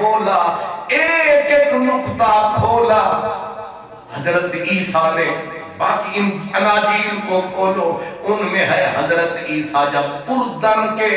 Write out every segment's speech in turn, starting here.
بولا، ایک ایک نقطہ کھولا۔ حضرت عیسیٰ نے باقی ان اناجیل کو کھولو، ان میں ہے حضرت عیسیٰ جب اردن کے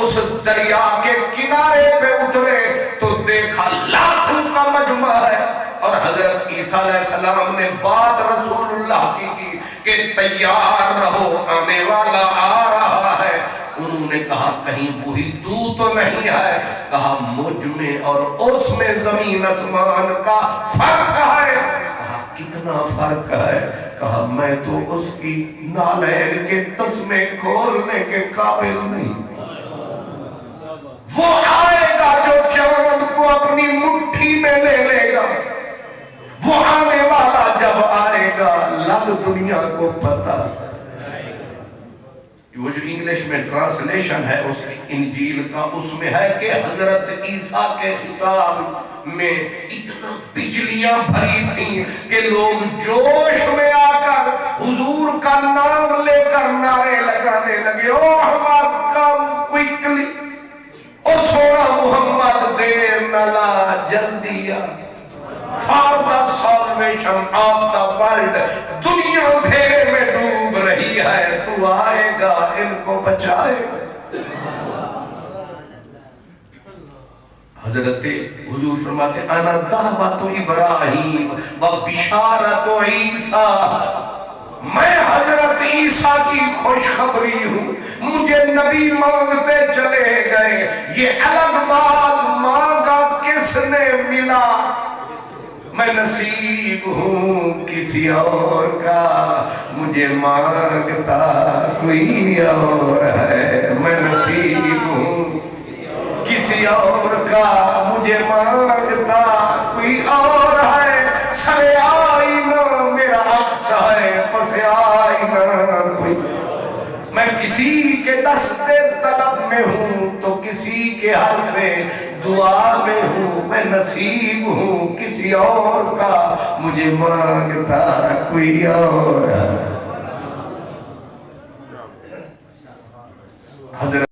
اس دریا کے کنارے پہ اترے تو دیکھا لاکھوں کا مجمع ہے، اور حضرت عیسیٰ علیہ السلام نے بات رسول اللہ کی کہ تیار رہو آنے والا آ رہا ہے۔ انہوں نے کہا کہیں وہی تو نہیں ہے؟ کہا مجھ میں اور اس میں زمین آسمان کا فرق ہے۔ کہا کتنا فرق ہے؟ کہا میں تو اس کی نالین کے تسمے کھولنے کے قابل نہیں۔ وہ آئے گا جو چاند کو اپنی مٹھی میں لے لے گا، وہ آنے والا جب آئے گا لگ دنیا کو پتا۔ وہ جو انگلش میں ٹرانسلیشن ہے اس انجیل کا، اس میں ہے کہ حضرت عیسیٰ کے خطاب میں اتنا بجلیاں بھری تھیں کہ لوگ جوش میں آ کر حضور کا نام لے کر نعرے لگانے لگے، او احمد کم کوئکلی، او سونا محمد دیر نہ لا جلدی آ، for the salvation of the world۔ دنیا اندھیرے میں ڈوب رہی ہے، تو آئے گا ان کو بچائے گا۔ حضرت حضور فرماتے انا دعوت ابراہیم و بشارت عیسیٰ، میں حضرت عیسیٰ کی خوشخبری ہوں۔ مجھے نبی مانگتے چلے گئے، یہ الگ بات مانگا کس نے ملا، میں نصیب ہوں کسی اور کا، مجھے مانگتا کوئی اور ہے۔ میں نصیب ہوں کسی اور کا، مجھے مانگتا کوئی اور ہے۔ سر آئینہ میرا عکس ہے، پس آئینہ کوئی، میں کسی کے دست طلب میں ہوں تو کسی کے حرف دعا میں ہوں۔ میں نصیب ہوں کسی اور کا، مجھے مانگتا کوئی اور ہے۔ حضرت